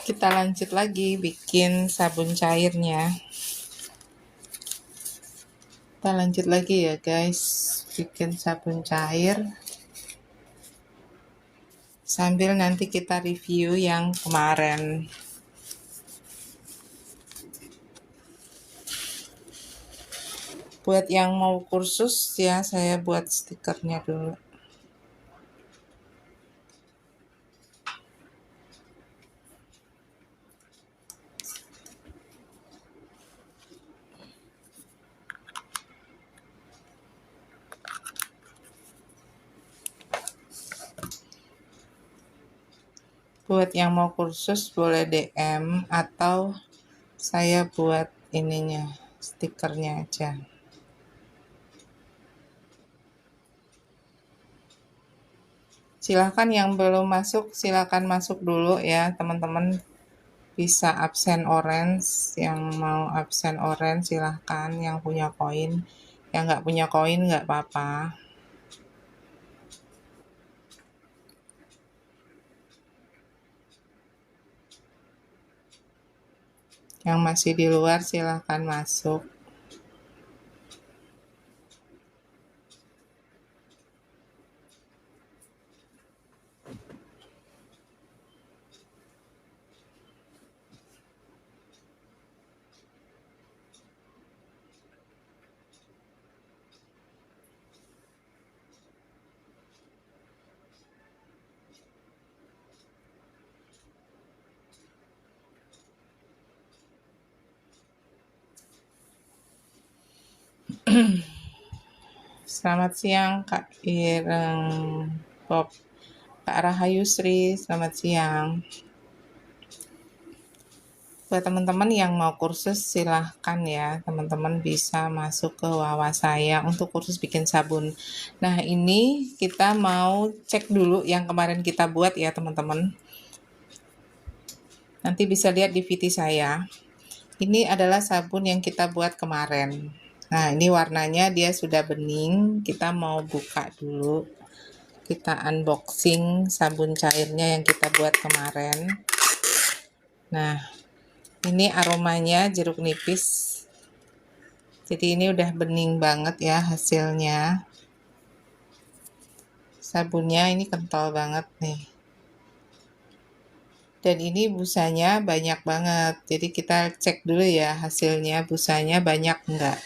Kita lanjut lagi bikin sabun cairnya. Kita lanjut lagi ya guys, bikin sabun cair. Sambil nanti kita review yang kemarin. Buat yang mau kursus ya, saya buat stikernya dulu. Buat yang mau kursus boleh DM atau saya buat ininya, stikernya aja. Silahkan yang belum masuk, silahkan masuk dulu ya teman-teman. Bisa absen orange, yang mau absen orange silahkan, yang punya koin. Yang nggak punya koin nggak apa-apa. Yang masih di luar silahkan masuk. Selamat siang Kak Ireng Bob, Kak Rahayu Sri, selamat siang. Buat teman-teman yang mau kursus silahkan ya, teman-teman bisa masuk ke Wawa saya untuk kursus bikin sabun. Nah ini kita mau cek dulu yang kemarin kita buat ya teman-teman. Nanti bisa lihat di VT saya. Ini adalah sabun yang kita buat kemarin. Nah ini warnanya dia sudah bening, kita mau buka dulu. Kita unboxing sabun cairnya yang kita buat kemarin. Nah ini aromanya jeruk nipis. Jadi ini udah bening banget ya hasilnya. Sabunnya ini kental banget nih. Dan ini busanya banyak banget. Jadi kita cek dulu ya hasilnya, busanya banyak enggak.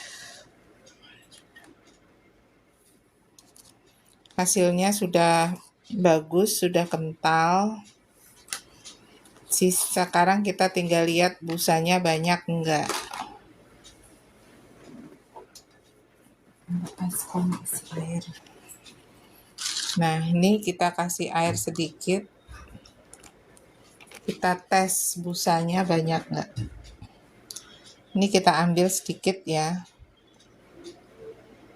Hasilnya sudah bagus, sudah kental. Sekarang kita tinggal lihat busanya banyak enggak. Nah ini kita kasih air sedikit. Kita tes busanya banyak enggak. Ini kita ambil sedikit ya.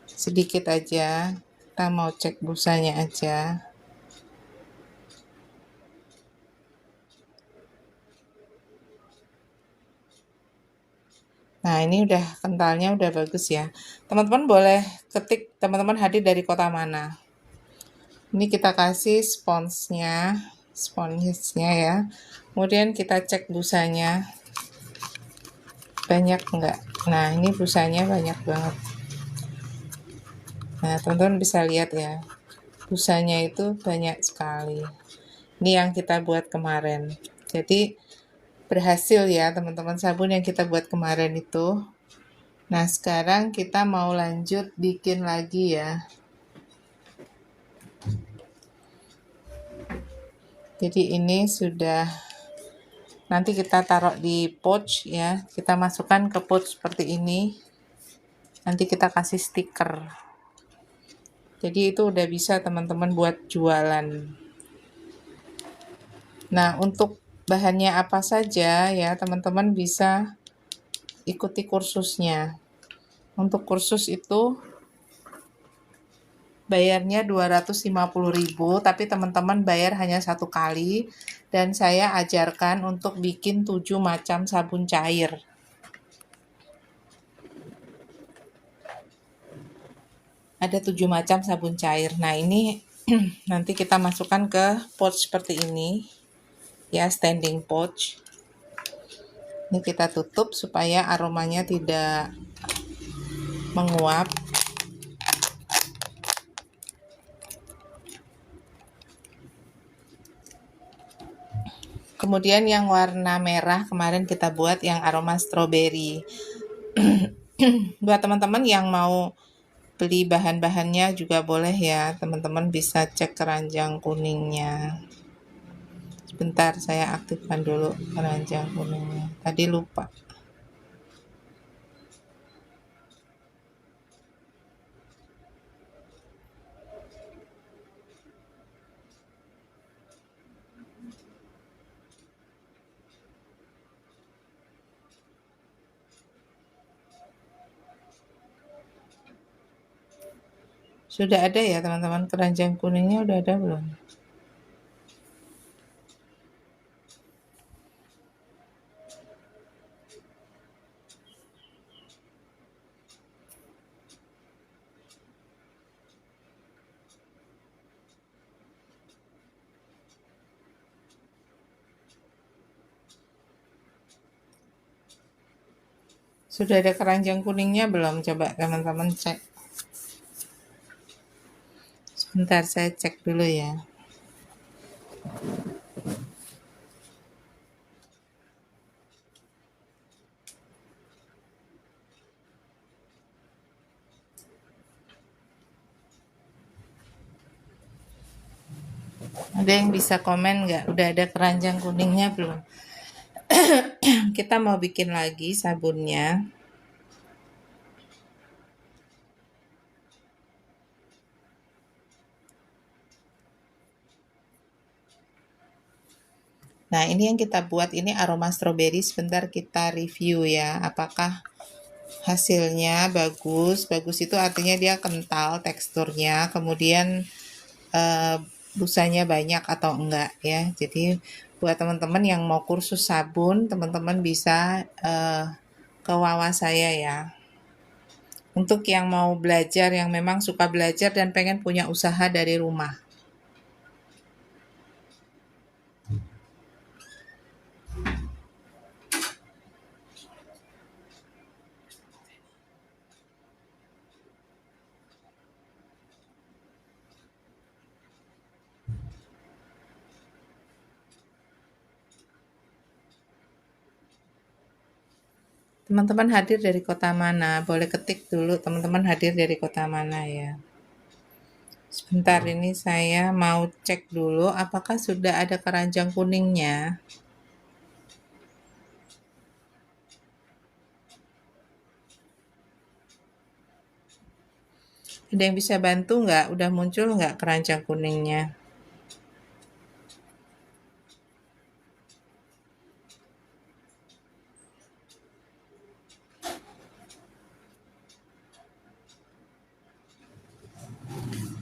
Sedikit aja. Kita mau cek busanya aja. Nah ini udah kentalnya udah bagus ya. Teman-teman boleh ketik teman-teman hadir dari kota mana. Ini kita kasih sponsnya ya. Kemudian kita cek busanya banyak enggak. Nah ini busanya banyak banget. Nah teman-teman bisa lihat ya, busanya itu banyak sekali. Ini yang kita buat kemarin. Jadi berhasil ya teman-teman sabun yang kita buat kemarin itu. Nah sekarang kita mau lanjut bikin lagi ya. Jadi ini sudah, nanti kita taruh di pouch ya. Kita masukkan ke pouch seperti ini. Nanti kita kasih stiker. Jadi itu udah bisa teman-teman buat jualan. Nah untuk bahannya apa saja ya teman-teman bisa ikuti kursusnya. Untuk kursus itu bayarnya 250.000, tapi teman-teman bayar hanya 1 kali dan saya ajarkan untuk bikin 7 macam sabun cair. Ada 7 macam sabun cair. Nah ini nanti kita masukkan ke pouch seperti ini ya, standing pouch. Ini kita tutup supaya aromanya tidak menguap. Kemudian yang warna merah kemarin kita buat yang aroma stroberi. Buat teman-teman yang mau beli bahan-bahannya juga boleh ya, teman-teman bisa cek keranjang kuningnya. Sebentar, saya aktifkan dulu keranjang kuningnya. Tadi lupa. Sudah ada ya teman-teman, keranjang kuningnya udah ada belum? Sudah ada keranjang kuningnya belum? Coba teman-teman cek. Sebentar, saya cek dulu ya. Ada yang bisa komen nggak? Udah ada keranjang kuningnya belum? Kita mau bikin lagi sabunnya. Nah, ini yang kita buat ini aroma stroberi. Sebentar kita review ya. Apakah hasilnya bagus? Bagus itu artinya dia kental teksturnya. Kemudian busanya banyak atau enggak ya. Jadi buat teman-teman yang mau kursus sabun, teman-teman bisa ke Wawa saya ya. Untuk yang mau belajar, yang memang suka belajar dan pengen punya usaha dari rumah. Teman-teman hadir dari kota mana? Boleh ketik dulu teman-teman hadir dari kota mana ya. Sebentar, ini saya mau cek dulu apakah sudah ada keranjang kuningnya. Ada yang bisa bantu nggak? Udah muncul nggak keranjang kuningnya?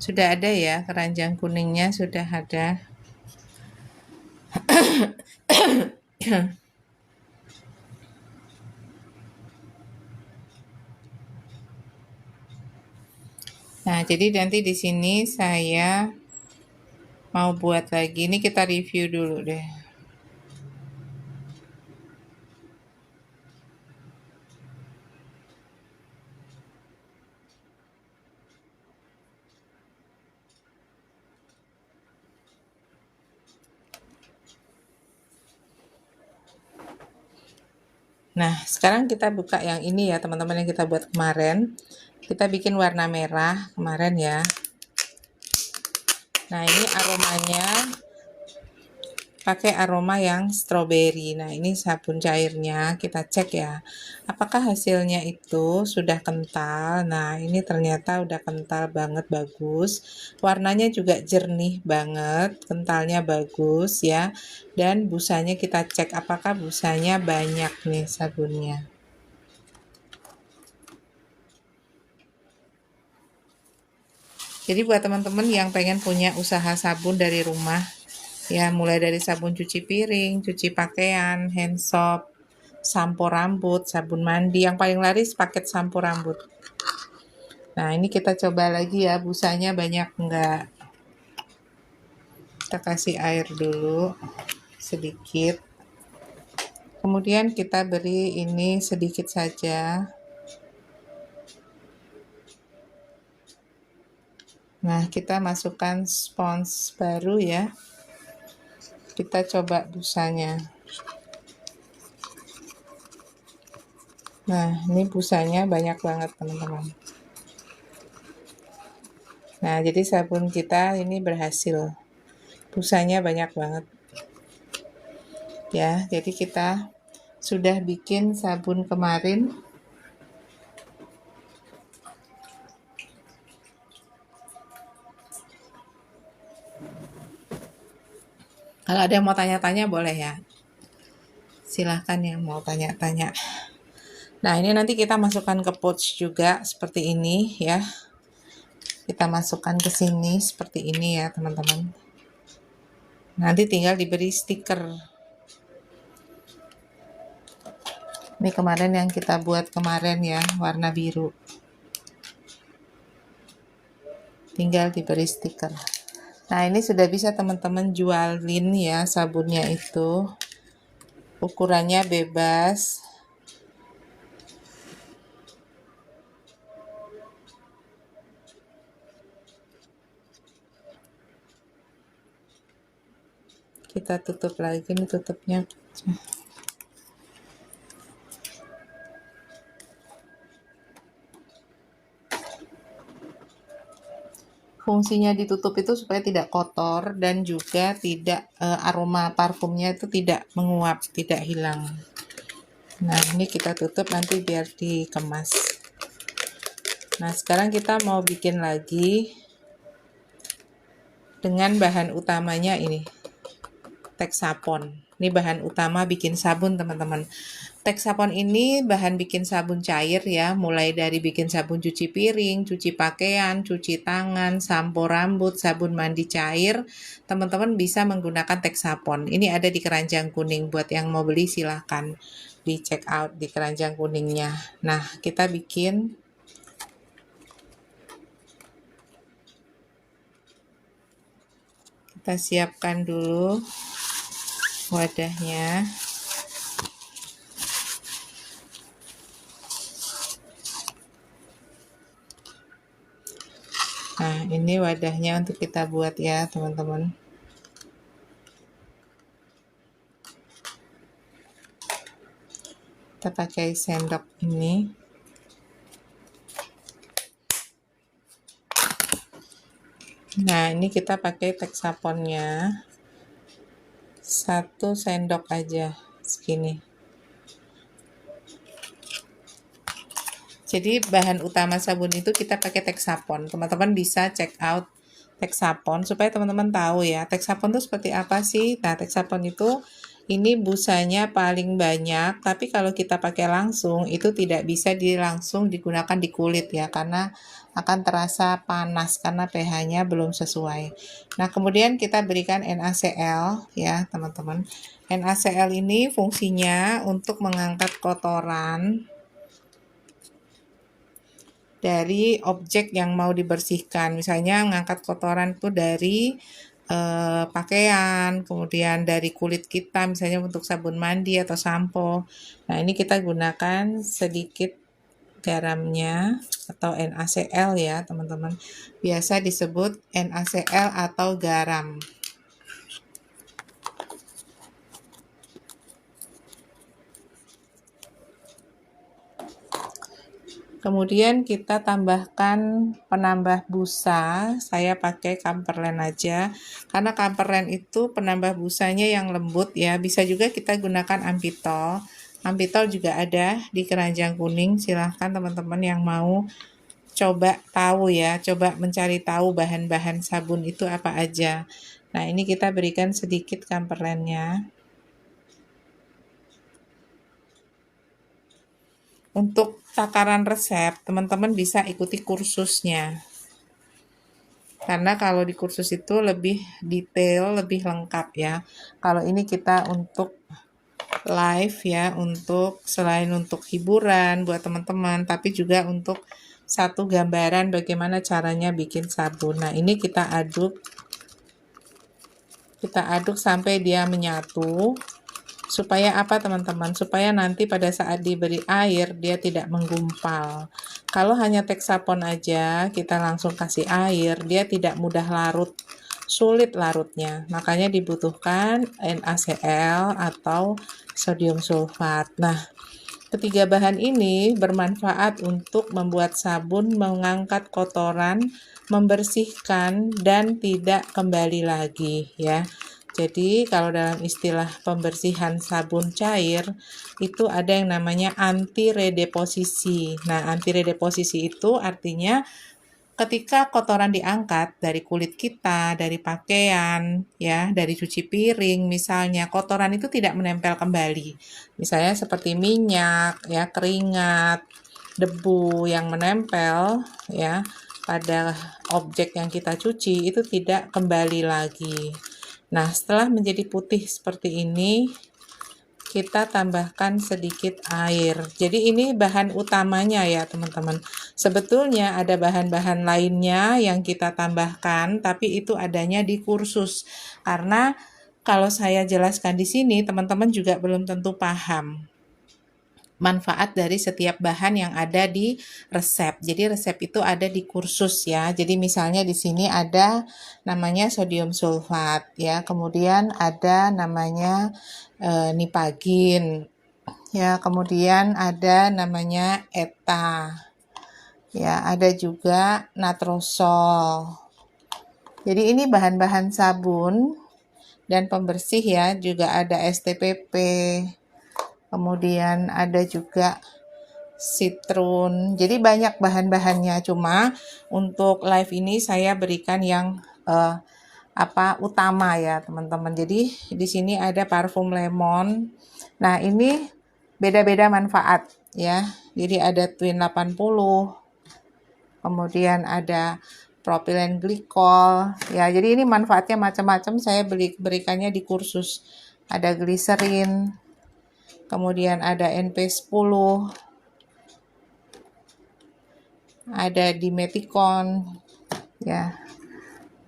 Sudah ada ya, keranjang kuningnya sudah ada. Nah, jadi nanti di sini saya mau buat lagi. Ini kita review dulu deh. Nah, sekarang kita buka yang ini ya, teman-teman, yang kita buat kemarin. Kita bikin warna merah kemarin ya. Nah, ini aromanya pakai aroma yang stroberi. Nah, ini sabun cairnya, kita cek ya. Apakah hasilnya itu sudah kental? Nah, ini ternyata udah kental banget, bagus. Warnanya juga jernih banget, kentalnya bagus ya. Dan busanya kita cek apakah busanya banyak nih sabunnya. Jadi buat teman-teman yang pengen punya usaha sabun dari rumah, ya mulai dari sabun cuci piring, cuci pakaian, hand soap, sampo rambut, sabun mandi, yang paling laris paket sampo rambut. Nah, ini kita coba lagi ya, busanya banyak enggak. Kita kasih air dulu sedikit. Kemudian kita beri ini sedikit saja. Nah, kita masukkan spons baru ya. Kita coba busanya. Nah, ini busanya banyak banget teman-teman. Nah, jadi sabun kita ini berhasil. Busanya banyak banget. Ya, jadi kita sudah bikin sabun kemarin. Kalau ada yang mau tanya-tanya boleh ya. Silahkan yang mau tanya-tanya. Nah, ini nanti kita masukkan ke pouch juga seperti ini ya. Kita masukkan ke sini seperti ini ya, teman-teman. Nanti tinggal diberi stiker. Ini kemarin yang kita buat kemarin ya, warna biru. Tinggal diberi stiker. Nah, ini sudah bisa teman-teman jualin ya sabunnya itu. Ukurannya bebas. Kita tutup lagi, ini tutupnya. Fungsinya ditutup itu supaya tidak kotor dan juga tidak aroma parfumnya itu tidak menguap, tidak hilang. Nah, ini kita tutup nanti biar dikemas. Nah, sekarang kita mau bikin lagi dengan bahan utamanya ini. Texapon. Ini bahan utama bikin sabun, teman-teman. Texapon ini bahan bikin sabun cair ya, mulai dari bikin sabun cuci piring, cuci pakaian, cuci tangan, sampo rambut, sabun mandi cair. Teman-teman bisa menggunakan Texapon. Ini ada di keranjang kuning. Buat yang mau beli silahkan di check out di keranjang kuningnya. Nah, kita bikin kita siapkan dulu wadahnya. Nah, ini wadahnya untuk kita buat ya, teman-teman. Kita pakai sendok ini. Nah, ini kita pakai Texaponnya. 1 sendok aja, segini. Jadi bahan utama sabun itu kita pakai Texapon. Teman-teman bisa check out Texapon supaya teman-teman tahu ya. Texapon itu seperti apa sih? Nah, Texapon itu ini busanya paling banyak, tapi kalau kita pakai langsung itu tidak bisa langsung digunakan di kulit ya, karena akan terasa panas karena pH-nya belum sesuai. Nah, kemudian kita berikan NaCl ya, teman-teman. NaCl ini fungsinya untuk mengangkat kotoran dari objek yang mau dibersihkan. Misalnya mengangkat kotoran itu dari pakaian, kemudian dari kulit kita, misalnya untuk sabun mandi atau sampo. Nah, ini kita gunakan sedikit garamnya atau NaCl ya, teman-teman. Biasa disebut NaCl atau garam. Kemudian kita tambahkan penambah busa, saya pakai Camperland aja, karena Camperland itu penambah busanya yang lembut ya, bisa juga kita gunakan Ampitol. Ampitol juga ada di keranjang kuning, silahkan teman-teman yang mau coba tahu ya, coba mencari tahu bahan-bahan sabun itu apa aja. Nah, ini kita berikan sedikit Camperlandnya. Untuk takaran resep, teman-teman bisa ikuti kursusnya. Karena kalau di kursus itu lebih detail, lebih lengkap ya. Kalau ini kita untuk live ya, untuk selain untuk hiburan buat teman-teman, tapi juga untuk satu gambaran bagaimana caranya bikin sabun. Nah, ini kita aduk sampai dia menyatu Supaya apa teman-teman? Supaya nanti pada saat diberi air dia tidak menggumpal. Kalau hanya Texapon aja kita langsung kasih air, dia tidak mudah larut, sulit larutnya. Makanya dibutuhkan NaCl atau sodium sulfat. Nah, ketiga bahan ini bermanfaat untuk membuat sabun mengangkat kotoran, membersihkan, dan tidak kembali lagi ya. Jadi kalau dalam istilah pembersihan sabun cair itu ada yang namanya anti redeposisi. Nah, anti redeposisi itu artinya ketika kotoran diangkat dari kulit kita, dari pakaian, ya, dari cuci piring misalnya, kotoran itu tidak menempel kembali. Misalnya seperti minyak, ya, keringat, debu yang menempel, ya, pada objek yang kita cuci itu tidak kembali lagi. Nah, setelah menjadi putih seperti ini, kita tambahkan sedikit air. Jadi ini bahan utamanya ya teman-teman. Sebetulnya ada bahan-bahan lainnya yang kita tambahkan, tapi itu adanya di kursus. Karena kalau saya jelaskan di sini, teman-teman juga belum tentu paham manfaat dari setiap bahan yang ada di resep. Jadi resep itu ada di kursus ya. Jadi misalnya di sini ada namanya sodium sulfat ya. Kemudian ada namanya nipagin. Ya, kemudian ada namanya ETA. Ya, ada juga natrosol. Jadi ini bahan-bahan sabun dan pembersih ya, juga ada STPP. Kemudian ada juga citrun. Jadi banyak bahan-bahannya. Cuma untuk live ini saya berikan yang utama ya, teman-teman. Jadi di sini ada parfum lemon. Nah, ini beda-beda manfaat ya. Jadi ada Twin 80. Kemudian ada propilen glikol. Ya, jadi ini manfaatnya macam-macam. Saya berikannya di kursus. Ada gliserin. Kemudian ada NP10, ada dimetikon, ya,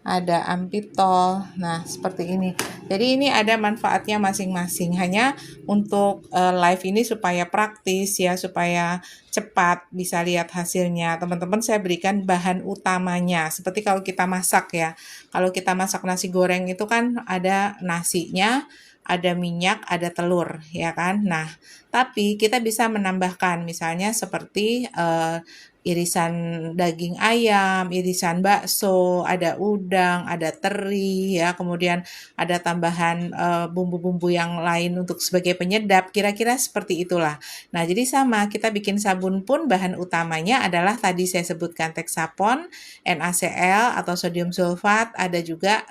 ada ampitol. Nah, seperti ini. Jadi ini ada manfaatnya masing-masing. Hanya untuk live ini supaya praktis ya, supaya cepat bisa lihat hasilnya. Teman-teman, saya berikan bahan utamanya. Seperti kalau kita masak ya. Kalau kita masak nasi goreng itu kan ada nasinya, ada minyak, ada telur, ya kan? Nah, tapi kita bisa menambahkan misalnya seperti irisan daging ayam, irisan bakso, ada udang, ada teri, ya, kemudian ada tambahan bumbu-bumbu yang lain untuk sebagai penyedap, kira-kira seperti itulah. Nah, jadi sama, kita bikin sabun pun bahan utamanya adalah tadi saya sebutkan Texapon, NaCl atau sodium sulfat, ada juga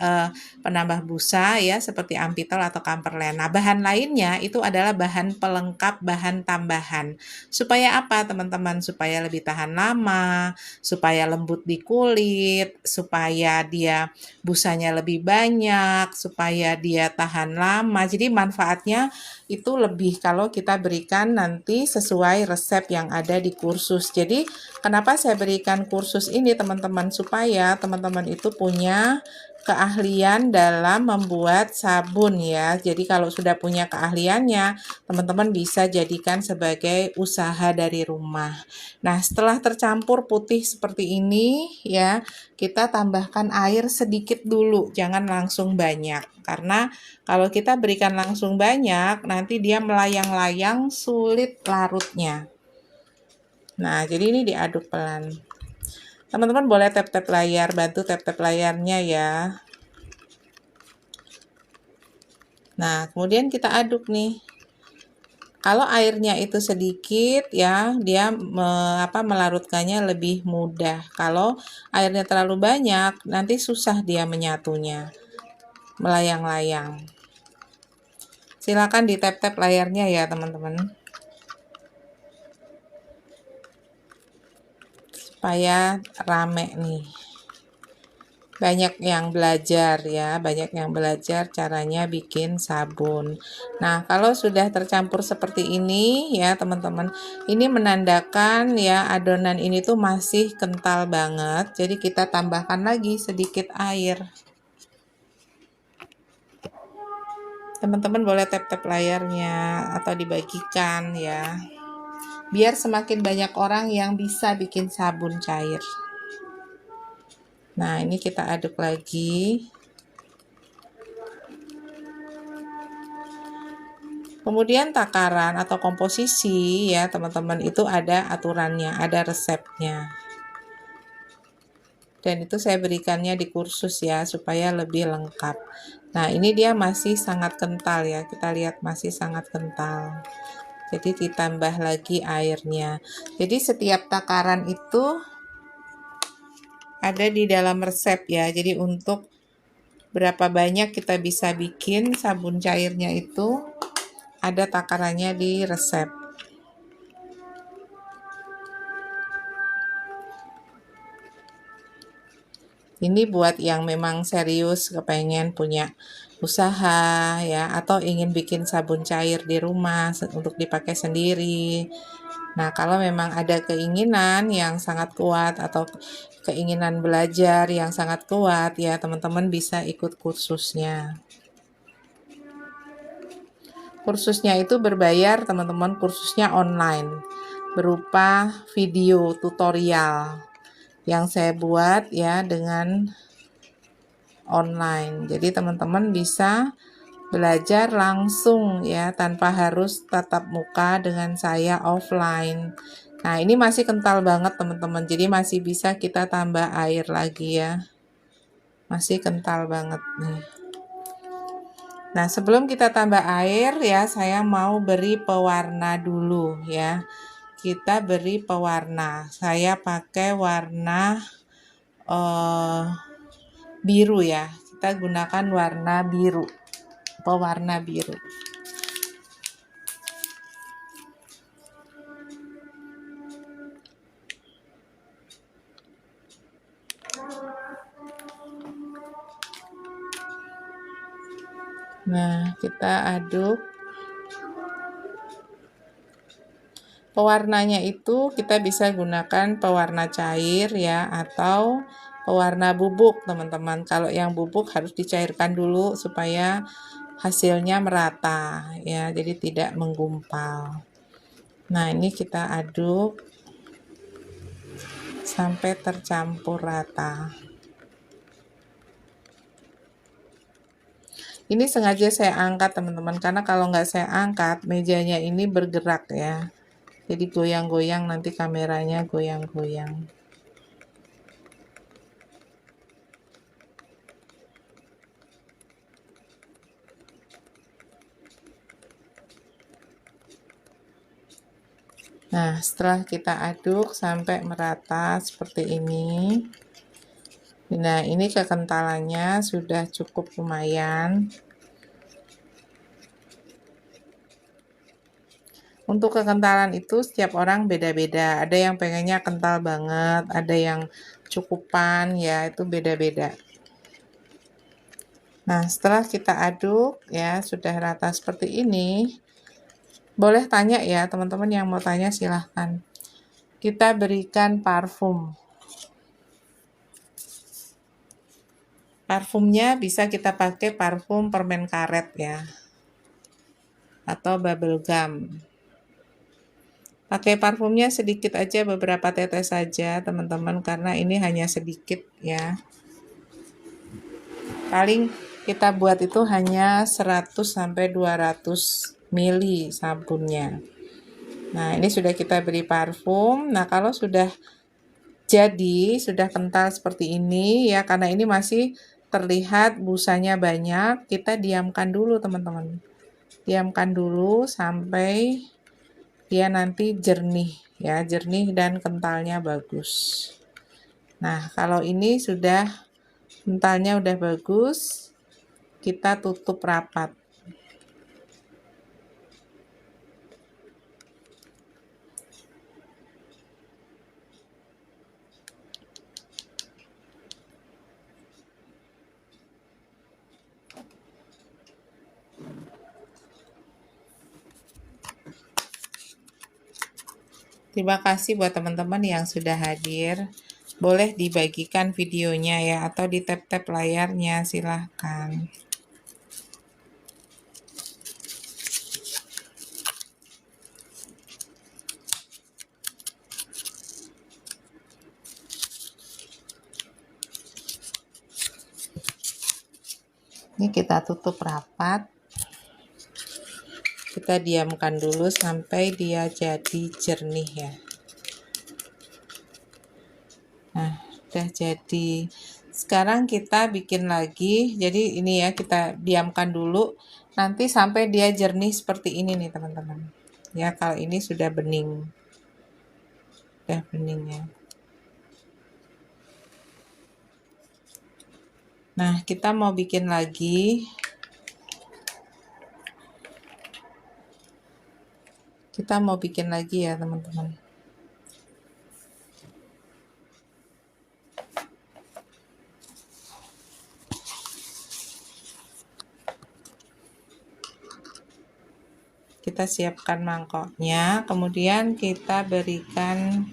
penambah busa ya seperti ampitol atau camperland. Nah, bahan lainnya itu adalah bahan pelengkap, bahan tambahan. Supaya apa, teman-teman? Supaya lebih tahan lama, supaya lembut di kulit, supaya dia busanya lebih banyak, supaya dia tahan lama. Jadi manfaatnya itu lebih kalau kita berikan nanti sesuai resep yang ada di kursus. Jadi kenapa saya berikan kursus ini teman-teman? Supaya teman-teman itu punya keahlian dalam membuat sabun ya. Jadi kalau sudah punya keahliannya, teman-teman bisa jadikan sebagai usaha dari rumah. Nah, setelah tercampur putih seperti ini ya, kita tambahkan air sedikit dulu, jangan langsung banyak. Karena kalau kita berikan langsung banyak, nanti dia melayang-layang, sulit larutnya. Nah, jadi ini diaduk pelan. Teman-teman boleh tap-tap layar, bantu tap-tap layarnya ya. Nah, kemudian kita aduk nih. Kalau airnya itu sedikit ya, dia melarutkannya lebih mudah. Kalau airnya terlalu banyak, nanti susah dia menyatunya. Melayang-layang. Silakan di tap-tap layarnya ya, teman-teman. Supaya rame nih. Banyak yang belajar ya, banyak yang belajar caranya bikin sabun. Nah, kalau sudah tercampur seperti ini ya teman-teman, ini menandakan ya adonan ini tuh masih kental banget. Jadi kita tambahkan lagi sedikit air. Teman-teman boleh tap-tap layarnya atau dibagikan ya, biar semakin banyak orang yang bisa bikin sabun cair. Nah, ini kita aduk lagi. Kemudian takaran atau komposisi ya teman-teman, itu ada aturannya, ada resepnya. Dan itu saya berikannya di kursus ya, supaya lebih lengkap. Nah, ini dia masih sangat kental ya, kita lihat masih sangat kental. Jadi ditambah lagi airnya. Jadi setiap takaran itu ada di dalam resep ya. Jadi untuk berapa banyak kita bisa bikin sabun cairnya itu ada takarannya di resep. Ini buat yang memang serius kepengen punya usaha ya, atau ingin bikin sabun cair di rumah untuk dipakai sendiri. Nah, kalau memang ada keinginan yang sangat kuat atau keinginan belajar yang sangat kuat ya, teman-teman bisa ikut kursusnya. Kursusnya itu berbayar, teman-teman. Kursusnya online berupa video tutorial yang saya buat ya dengan online. Jadi teman-teman bisa belajar langsung ya, tanpa harus tatap muka dengan saya offline. Nah, ini masih kental banget teman-teman. Jadi masih bisa kita tambah air lagi ya. Masih kental banget nih. Nah, sebelum kita tambah air ya, saya mau beri pewarna dulu ya. Kita beri pewarna. Saya pakai warna biru ya. Kita gunakan warna biru. Pewarna biru. Nah, kita aduk. Pewarnanya itu kita bisa gunakan pewarna cair ya, atau pewarna bubuk teman-teman. Kalau yang bubuk harus dicairkan dulu supaya hasilnya merata ya, jadi tidak menggumpal. Nah, ini kita aduk sampai tercampur rata. Ini sengaja saya angkat teman-teman, karena kalau nggak saya angkat mejanya ini bergerak ya. Jadi goyang-goyang, nanti kameranya goyang-goyang. Nah, setelah kita aduk sampai merata seperti ini. Nah, ini kekentalannya sudah cukup lumayan. Untuk kekentalan itu setiap orang beda-beda. Ada yang pengennya kental banget, ada yang cukupan ya, itu beda-beda. Nah, setelah kita aduk ya, sudah rata seperti ini. Boleh tanya ya, teman-teman yang mau tanya silahkan. Kita berikan parfum. Parfumnya bisa kita pakai parfum permen karet ya, atau bubble gum. Pakai parfumnya sedikit aja, beberapa tetes saja teman-teman, karena ini hanya sedikit ya. Paling kita buat itu hanya 100-200 ml sabunnya. Nah, ini sudah kita beri parfum. Nah, kalau sudah jadi, sudah kental seperti ini ya, karena ini masih terlihat busanya banyak, kita diamkan dulu teman-teman. Diamkan dulu sampai dia nanti jernih ya, jernih dan kentalnya bagus. Nah, kalau ini sudah kentalnya udah bagus, kita tutup rapat. Terima kasih buat teman-teman yang sudah hadir. Boleh dibagikan videonya ya, atau di tap-tap layarnya, silahkan. Ini kita tutup rapat. Kita diamkan dulu sampai dia jadi jernih ya. Nah, udah jadi. Sekarang kita bikin lagi. Jadi ini ya, kita diamkan dulu nanti sampai dia jernih seperti ini nih, teman-teman. Ya, kalau ini sudah bening. Udah bening ya. Nah, kita mau bikin lagi. Kita mau bikin lagi ya, teman-teman. Kita siapkan mangkoknya, kemudian kita berikan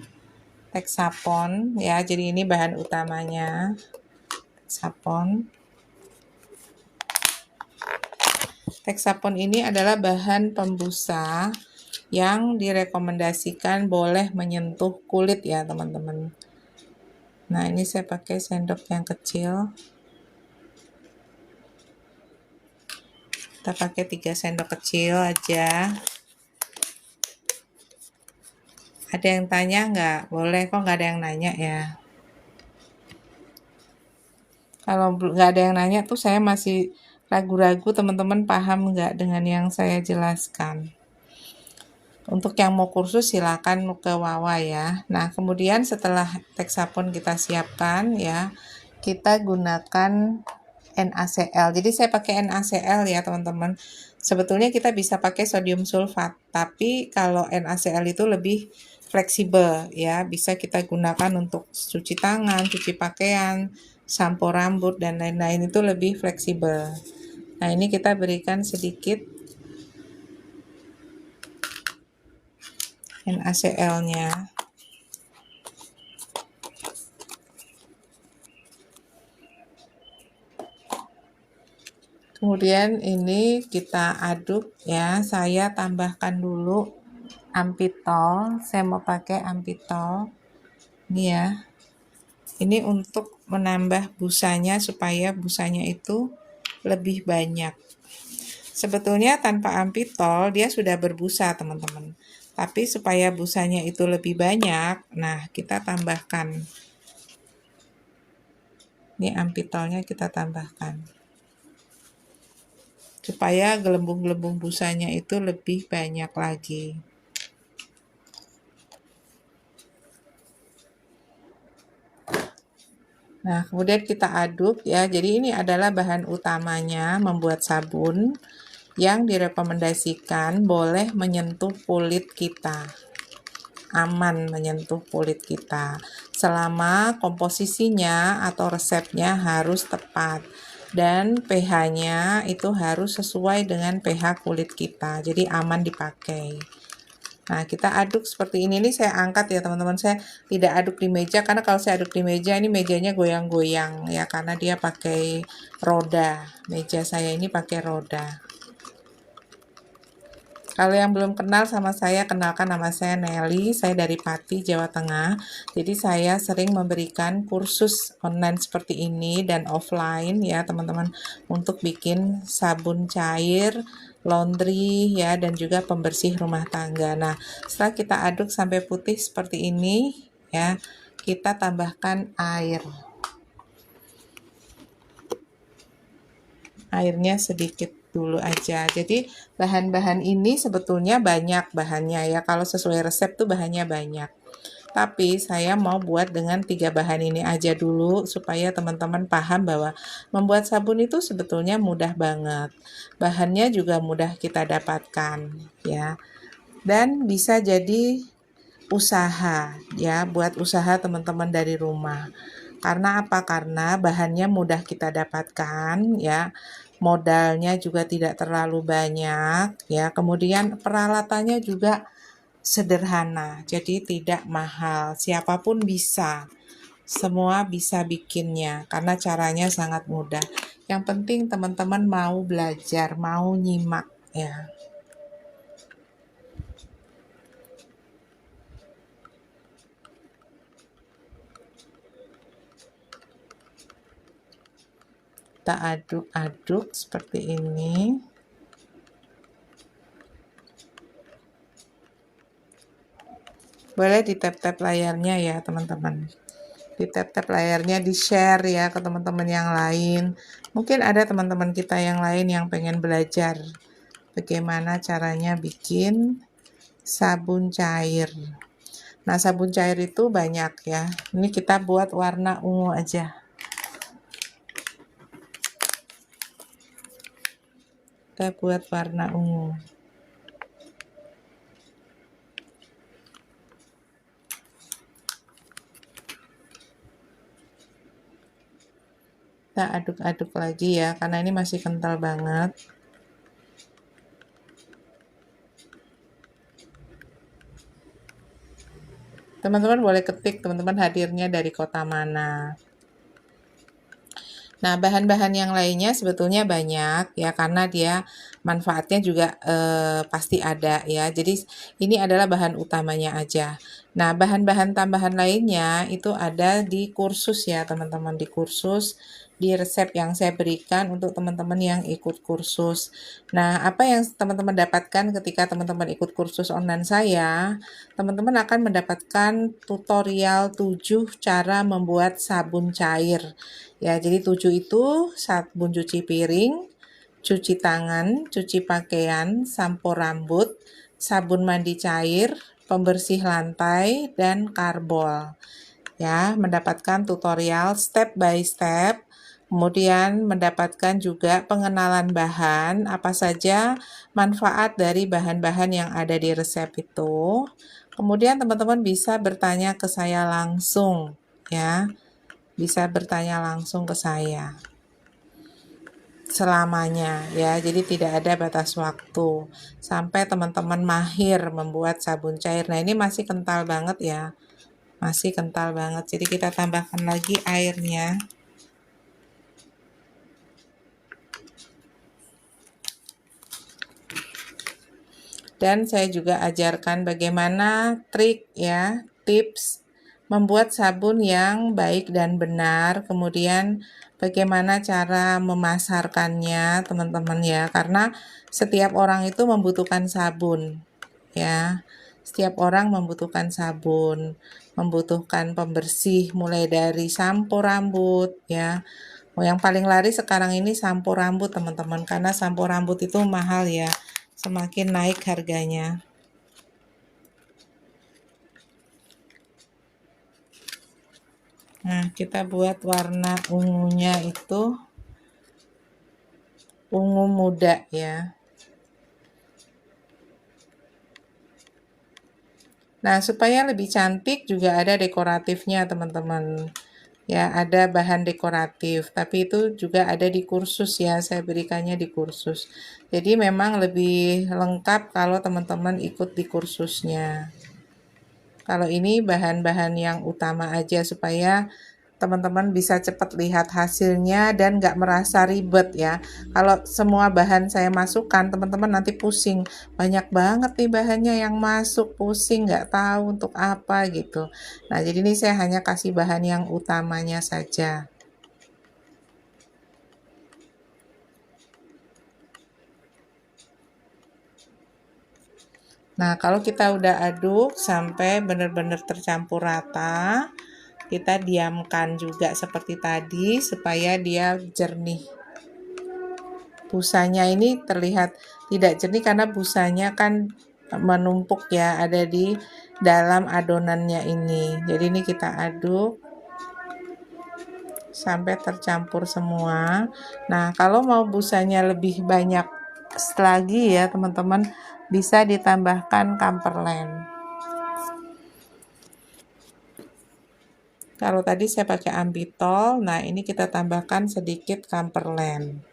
Texapon ya. Jadi ini bahan utamanya. Texapon. Texapon ini adalah bahan pembusa yang direkomendasikan boleh menyentuh kulit ya, teman-teman. Nah, ini saya pakai sendok yang kecil. Kita pakai 3 sendok kecil aja. Ada yang tanya nggak? Boleh, kok nggak ada yang nanya ya? Kalau nggak ada yang nanya tuh saya masih ragu-ragu teman-teman paham nggak dengan yang saya jelaskan. Untuk yang mau kursus silakan ke Wawa ya. Nah, kemudian setelah Texapon kita siapkan ya, kita gunakan NaCl. Jadi saya pakai NaCl ya, teman-teman. Sebetulnya kita bisa pakai sodium sulfat, tapi kalau NaCl itu lebih fleksibel ya, bisa kita gunakan untuk cuci tangan, cuci pakaian, sampo rambut dan lain-lain, itu lebih fleksibel. Nah, ini kita berikan sedikit NaCl-nya. Kemudian ini kita aduk ya. Saya tambahkan dulu ampitol. Saya mau pakai ampitol. Ini ya. Ini untuk menambah busanya supaya busanya itu lebih banyak. Sebetulnya tanpa ampitol dia sudah berbusa, teman-teman. Tapi supaya busanya itu lebih banyak, nah kita tambahkan. Ini ampitolnya kita tambahkan. Supaya gelembung-gelembung busanya itu lebih banyak lagi. Nah, kemudian kita aduk ya. Jadi ini adalah bahan utamanya membuat sabun yang direkomendasikan boleh menyentuh kulit kita. Aman menyentuh kulit kita. Selama komposisinya atau resepnya harus tepat. Dan pH-nya itu harus sesuai dengan pH kulit kita. Jadi aman dipakai. Nah, kita aduk seperti ini. Ini saya angkat ya, teman-teman. Saya tidak aduk di meja, karena kalau saya aduk di meja, ini mejanya goyang-goyang ya, karena dia pakai roda. Meja saya ini pakai roda. Kalau yang belum kenal sama saya, kenalkan, nama saya Nelly, saya dari Pati, Jawa Tengah. Jadi saya sering memberikan kursus online seperti ini dan offline ya, teman-teman, untuk bikin sabun cair, laundry ya, dan juga pembersih rumah tangga. Nah, setelah kita aduk sampai putih seperti ini ya, kita tambahkan air. Airnya sedikit dulu aja. Jadi bahan-bahan ini sebetulnya banyak bahannya ya. Kalau sesuai resep tuh bahannya banyak. Tapi saya mau buat dengan 3 bahan ini aja dulu supaya teman-teman paham bahwa membuat sabun itu sebetulnya mudah banget. Bahannya juga mudah kita dapatkan ya. Dan bisa jadi usaha ya, buat usaha teman-teman dari rumah. Karena apa? Karena bahannya mudah kita dapatkan ya. Modalnya juga tidak terlalu banyak ya. Kemudian peralatannya juga sederhana. Jadi tidak mahal. Siapapun bisa. Semua bisa bikinnya karena caranya sangat mudah. Yang penting teman-teman mau belajar, mau nyimak ya. Kita aduk-aduk seperti ini. Boleh di-tap-tap layarnya ya teman-teman. Di-tap-tap layarnya, di-share ya ke teman-teman yang lain. Mungkin ada teman-teman kita yang lain yang pengen belajar bagaimana caranya bikin sabun cair. Nah, sabun cair itu banyak ya. Ini kita buat warna ungu aja. Kita buat warna ungu. Kita aduk-aduk lagi ya, karena ini masih kental banget. Teman-teman boleh ketik teman-teman hadirnya dari kota mana. Nah, bahan-bahan yang lainnya sebetulnya banyak ya, karena dia manfaatnya juga pasti ada ya. Jadi ini adalah bahan utamanya aja. Nah, bahan-bahan tambahan lainnya itu ada di kursus ya teman-teman, di kursus, di resep yang saya berikan untuk teman-teman yang ikut kursus. Nah, apa yang teman-teman dapatkan ketika teman-teman ikut kursus online saya? Teman-teman akan mendapatkan tutorial 7 cara membuat sabun cair. Ya, jadi 7 itu sabun cuci piring, cuci tangan, cuci pakaian, sampo rambut, sabun mandi cair, pembersih lantai, dan karbol. Ya, mendapatkan tutorial step by step, kemudian mendapatkan juga pengenalan bahan, apa saja manfaat dari bahan-bahan yang ada di resep itu. Kemudian teman-teman bisa bertanya ke saya langsung, ya. Bisa bertanya langsung ke saya selamanya ya, jadi tidak ada batas waktu sampai teman-teman mahir membuat sabun cair. Nah, ini masih kental banget ya, masih kental banget, jadi kita tambahkan lagi airnya. Dan saya juga ajarkan bagaimana trik ya, tips membuat sabun yang baik dan benar, kemudian bagaimana cara memasarkannya teman-teman ya, karena setiap orang itu membutuhkan sabun ya, setiap orang membutuhkan sabun, membutuhkan pembersih mulai dari sampo rambut ya. Yang paling laris sekarang ini sampo rambut teman-teman, karena sampo rambut itu mahal ya, semakin naik harganya. Nah, kita buat warna ungunya itu ungu muda ya. Nah, supaya lebih cantik juga ada dekoratifnya teman-teman. Ya, ada bahan dekoratif, tapi itu juga ada di kursus ya, saya berikannya di kursus. Jadi memang lebih lengkap kalau teman-teman ikut di kursusnya. Kalau ini bahan-bahan yang utama aja supaya teman-teman bisa cepat lihat hasilnya dan nggak merasa ribet ya. Kalau semua bahan saya masukkan, teman-teman nanti pusing. Banyak banget nih bahannya yang masuk, pusing nggak tahu untuk apa gitu. Nah, jadi ini saya hanya kasih bahan yang utamanya saja. Nah, kalau kita udah aduk sampai benar-benar tercampur rata, kita diamkan juga seperti tadi supaya dia jernih. Busanya ini terlihat tidak jernih karena busanya kan menumpuk ya, ada di dalam adonannya ini. Jadi ini kita aduk sampai tercampur semua. Nah, kalau mau busanya lebih banyak lagi ya teman-teman, bisa ditambahkan camperland. Kalau tadi saya pakai ambitol, nah ini kita tambahkan sedikit camperland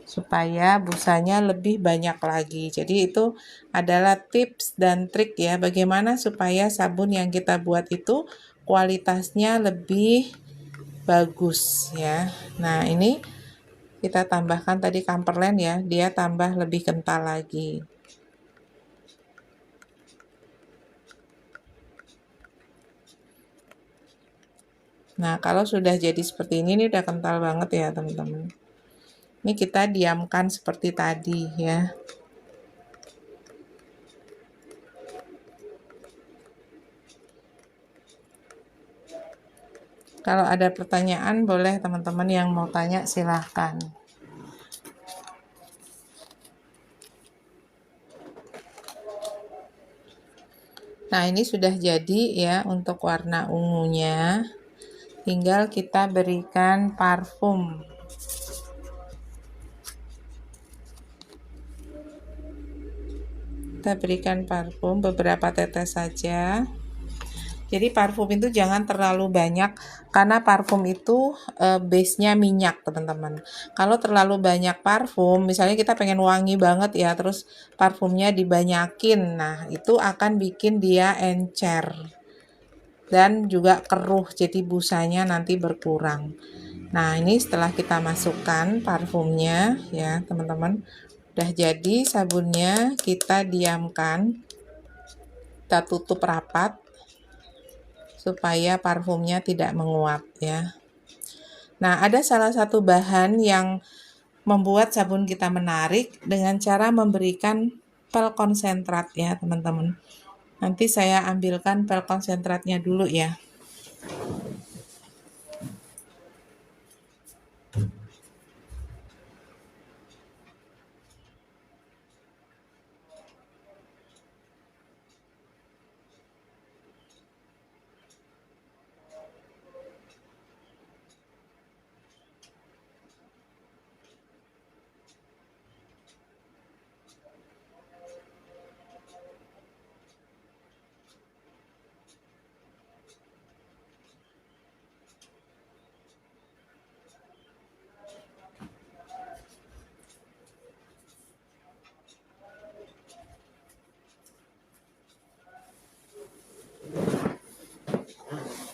supaya busanya lebih banyak lagi. Jadi itu adalah tips dan trik ya, bagaimana supaya sabun yang kita buat itu kualitasnya lebih bagus ya. Nah, ini kita tambahkan tadi camperland ya, dia tambah lebih kental lagi. Nah, kalau sudah jadi seperti ini udah kental banget ya teman-teman. Ini kita diamkan seperti tadi ya. Kalau ada pertanyaan boleh teman-teman yang mau tanya silahkan. Nah, ini sudah jadi ya untuk warna ungunya. Tinggal kita berikan parfum. Kita berikan parfum beberapa tetes saja. Jadi parfum itu jangan terlalu banyak karena parfum itu base-nya minyak, teman-teman. Kalau terlalu banyak parfum, misalnya kita pengen wangi banget ya, terus parfumnya dibanyakin. Nah, itu akan bikin dia encer dan juga keruh, jadi busanya nanti berkurang. Nah, ini setelah kita masukkan parfumnya ya, teman-teman. Udah jadi sabunnya, kita diamkan. Kita tutup rapat supaya parfumnya tidak menguap ya. Nah, ada salah satu bahan yang membuat sabun kita menarik dengan cara memberikan pel konsentrat ya, teman-teman. Nanti saya ambilkan pel konsentratnya dulu ya.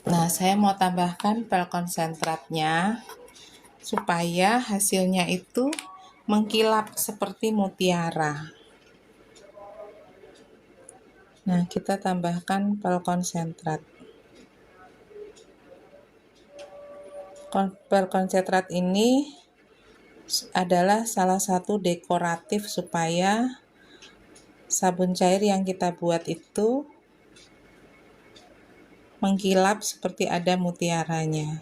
Nah, saya mau tambahkan pel konsentratnya supaya hasilnya itu mengkilap seperti mutiara. Nah, kita tambahkan pel konsentrat. Pel konsentrat ini adalah salah satu dekoratif supaya sabun cair yang kita buat itu mengkilap seperti ada mutiaranya.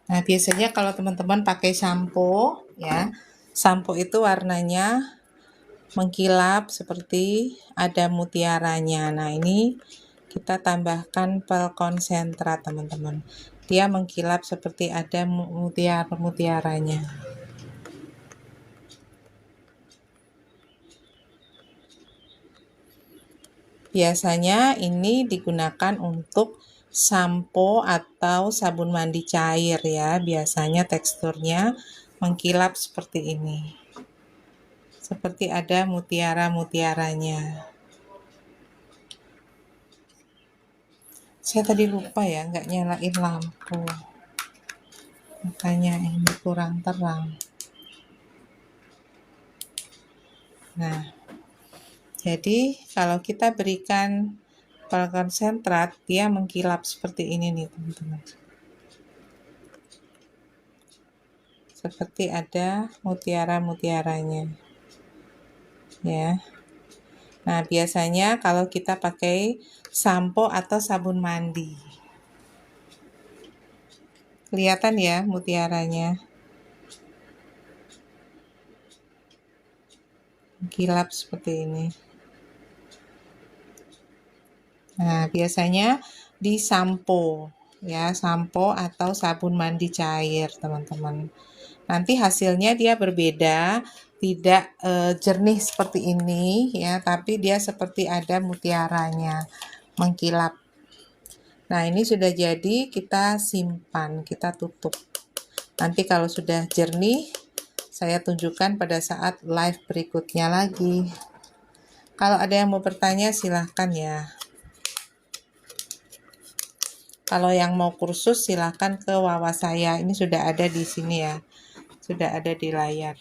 Nah, biasanya kalau teman-teman pakai sampo ya, sampo itu warnanya mengkilap seperti ada mutiaranya. Nah, ini kita tambahkan pel konsentrat, teman-teman. Dia mengkilap seperti ada mutiaranya. Biasanya ini digunakan untuk sampo atau sabun mandi cair ya. Biasanya teksturnya mengkilap seperti ini. Seperti ada mutiara-mutiaranya. Saya tadi lupa ya, nggak nyalain lampu. Makanya ini kurang terang. Nah, jadi kalau kita berikan pel konsentrat, dia mengkilap seperti ini nih, teman-teman. Seperti ada mutiara-mutiaranya. Ya. Nah, biasanya kalau kita pakai sampo atau sabun mandi. Kelihatan ya mutiaranya. Kilap seperti ini. Nah, biasanya di sampo ya, sampo atau sabun mandi cair, teman-teman. Nanti hasilnya dia berbeda, tidak jernih seperti ini ya, tapi dia seperti ada mutiaranya, mengkilap. Nah, ini sudah jadi, kita simpan, kita tutup. Nanti kalau sudah jernih, saya tunjukkan pada saat live berikutnya lagi. Kalau ada yang mau bertanya, silahkan ya. Kalau yang mau kursus, silahkan ke Wawa saya. Ini sudah ada di sini ya. Sudah ada di layar.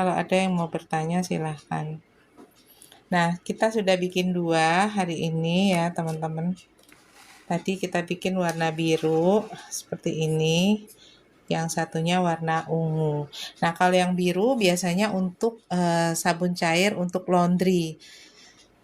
Kalau ada yang mau bertanya silahkan. Nah, kita sudah bikin 2 hari ini ya teman-teman. Tadi kita bikin warna biru seperti ini, yang satunya warna ungu. Nah, kalau yang biru biasanya untuk sabun cair untuk laundry.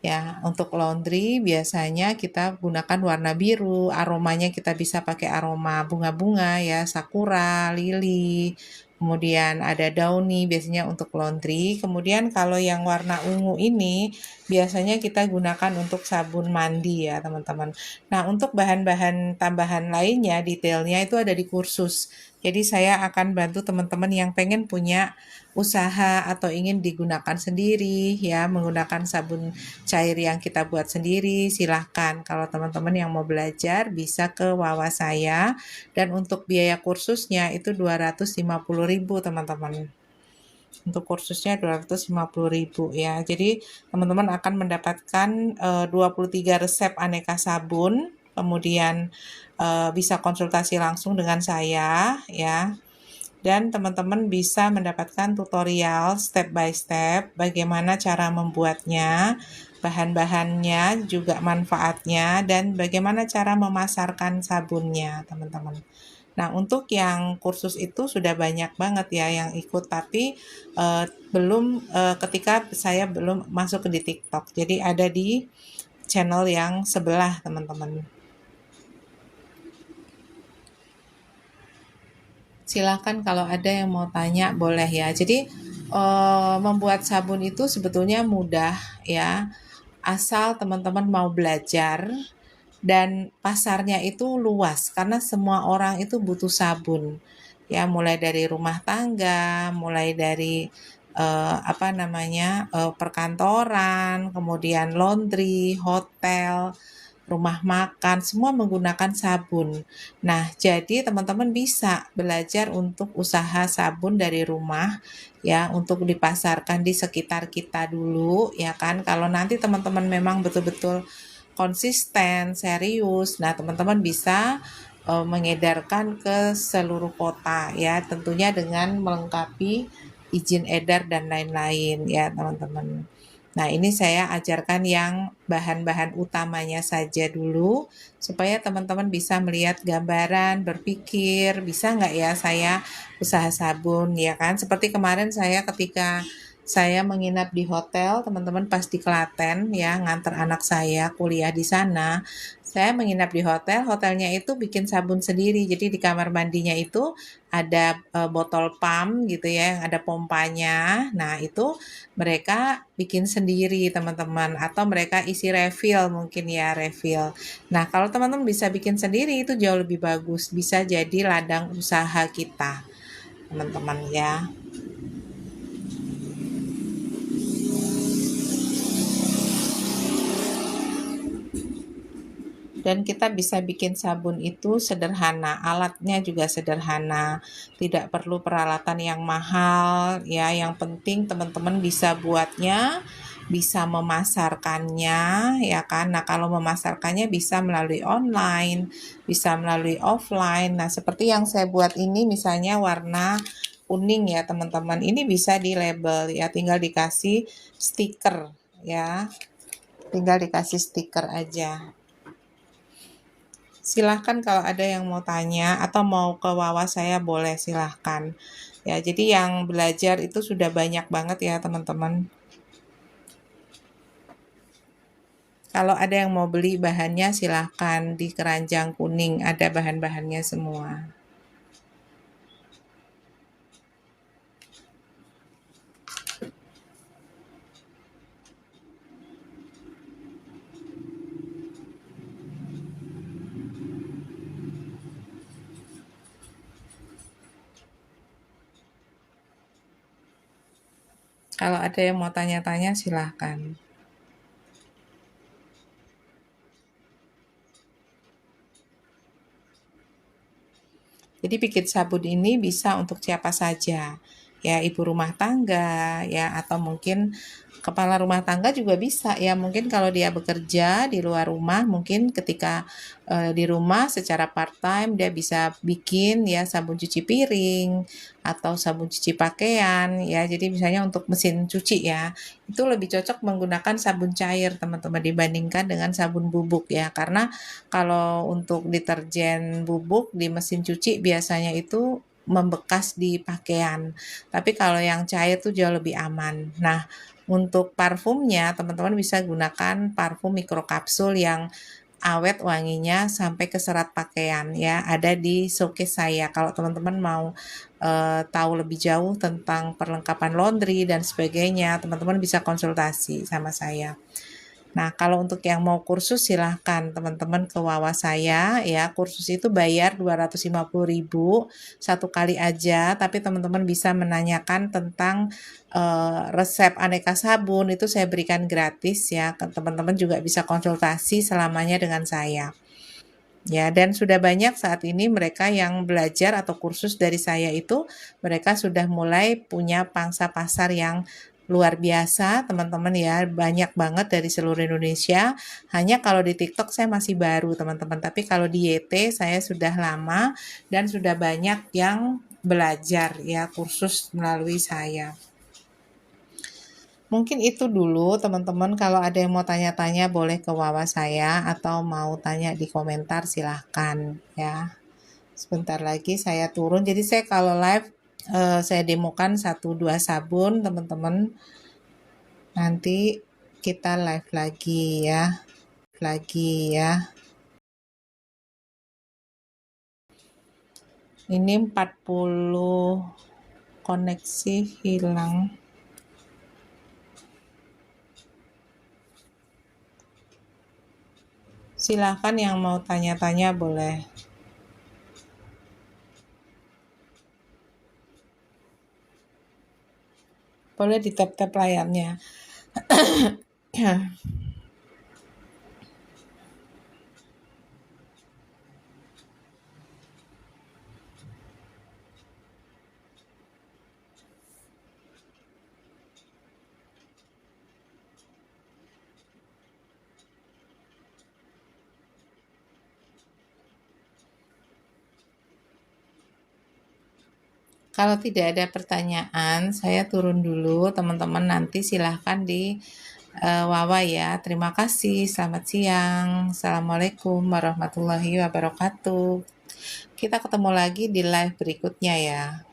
Ya, untuk laundry biasanya kita gunakan warna biru, aromanya kita bisa pakai aroma bunga-bunga ya, sakura, lili, kemudian ada downy biasanya untuk laundry. Kemudian kalau yang warna ungu ini biasanya kita gunakan untuk sabun mandi ya, teman-teman. Nah, untuk bahan-bahan tambahan lainnya, detailnya itu ada di kursus. Jadi saya akan bantu teman-teman yang pengen punya usaha atau ingin digunakan sendiri ya, menggunakan sabun cair yang kita buat sendiri, silahkan. Kalau teman-teman yang mau belajar bisa ke Wawa saya, dan untuk biaya kursusnya itu 250.000 teman-teman. Untuk kursusnya 250.000 ya. Jadi teman-teman akan mendapatkan 23 resep aneka sabun, kemudian bisa konsultasi langsung dengan saya ya. Dan teman-teman bisa mendapatkan tutorial step by step bagaimana cara membuatnya, bahan-bahannya, juga manfaatnya, dan bagaimana cara memasarkan sabunnya, teman-teman. Nah, untuk yang kursus itu sudah banyak banget ya yang ikut, tapi belum ketika saya belum masuk di TikTok. Jadi ada di channel yang sebelah, teman-teman. Silakan kalau ada yang mau tanya boleh ya. Jadi membuat sabun itu sebetulnya mudah ya, asal teman-teman mau belajar dan pasarnya itu luas karena semua orang itu butuh sabun. Ya, mulai dari rumah tangga, mulai dari perkantoran, kemudian laundry, hotel, rumah makan, semua menggunakan sabun. Nah, jadi teman-teman bisa belajar untuk usaha sabun dari rumah ya, untuk dipasarkan di sekitar kita dulu ya kan. Kalau nanti teman-teman memang betul-betul konsisten, serius, nah teman-teman bisa mengedarkan ke seluruh kota ya, tentunya dengan melengkapi izin edar dan lain-lain ya teman-teman. Nah, ini saya ajarkan yang bahan-bahan utamanya saja dulu, supaya teman-teman bisa melihat gambaran, berpikir, bisa nggak ya saya usaha sabun, ya kan? Seperti kemarin saya ketika saya menginap di hotel, teman-teman pas di Klaten ya, nganter anak saya kuliah di sana. Saya menginap di hotel, hotelnya itu bikin sabun sendiri. Jadi di kamar mandinya itu ada botol pump gitu ya, yang ada pompanya. Nah, itu mereka bikin sendiri teman-teman, atau mereka isi refill mungkin ya, refill. Nah, kalau teman-teman bisa bikin sendiri itu jauh lebih bagus, bisa jadi ladang usaha kita teman-teman ya. Dan kita bisa bikin sabun itu sederhana, alatnya juga sederhana, tidak perlu peralatan yang mahal ya, yang penting teman-teman bisa buatnya, bisa memasarkannya ya kan. Nah, kalau memasarkannya bisa melalui online, bisa melalui offline. Nah, seperti yang saya buat ini misalnya warna kuning ya teman-teman, ini bisa di label ya, tinggal dikasih stiker ya, tinggal dikasih stiker aja. Silahkan kalau ada yang mau tanya atau mau ke Wawa saya boleh, silahkan. Ya, jadi yang belajar itu sudah banyak banget ya teman-teman. Kalau ada yang mau beli bahannya silahkan, di keranjang kuning ada bahan-bahannya semua. Kalau ada yang mau tanya-tanya silahkan. Jadi bikin sabun ini bisa untuk siapa saja. ya ibu rumah tangga ya, atau mungkin kepala rumah tangga juga bisa ya, mungkin kalau dia bekerja di luar rumah, mungkin ketika di rumah secara part time dia bisa bikin ya sabun cuci piring atau sabun cuci pakaian ya. Jadi misalnya untuk mesin cuci ya, itu lebih cocok menggunakan sabun cair teman-teman dibandingkan dengan sabun bubuk ya, karena kalau untuk deterjen bubuk di mesin cuci biasanya itu membekas di pakaian, tapi kalau yang cair tuh jauh lebih aman. Nah, untuk parfumnya, teman-teman bisa gunakan parfum mikrokapsul yang awet wanginya sampai ke serat pakaian ya, ada di showcase saya. Kalau teman-teman mau tahu lebih jauh tentang perlengkapan laundry dan sebagainya, teman-teman bisa konsultasi sama saya. Nah, kalau untuk yang mau kursus silahkan teman-teman ke Wawa saya ya. Kursus itu bayar 250.000 satu kali aja, tapi teman-teman bisa menanyakan tentang resep aneka sabun itu saya berikan gratis ya. Teman-teman juga bisa konsultasi selamanya dengan saya. Ya, dan sudah banyak saat ini mereka yang belajar atau kursus dari saya itu, mereka sudah mulai punya pangsa pasar yang luar biasa, teman-teman ya. Banyak banget dari seluruh Indonesia. Hanya kalau di TikTok saya masih baru, teman-teman. Tapi kalau di YT saya sudah lama dan sudah banyak yang belajar ya kursus melalui saya. Mungkin itu dulu teman-teman, kalau ada yang mau tanya-tanya boleh ke Wawa saya atau mau tanya di komentar silahkan ya. Sebentar lagi saya turun, jadi saya kalau live saya demokan 1-2 sabun teman-teman. Nanti kita live lagi ya. Ini 40 koneksi hilang. Silahkan yang mau tanya-tanya boleh. Boleh di tap-tap layarnya. Kalau tidak ada pertanyaan, saya turun dulu teman-teman, nanti silahkan di Wawa ya. Terima kasih, selamat siang. Assalamualaikum warahmatullahi wabarakatuh. Kita ketemu lagi di live berikutnya ya.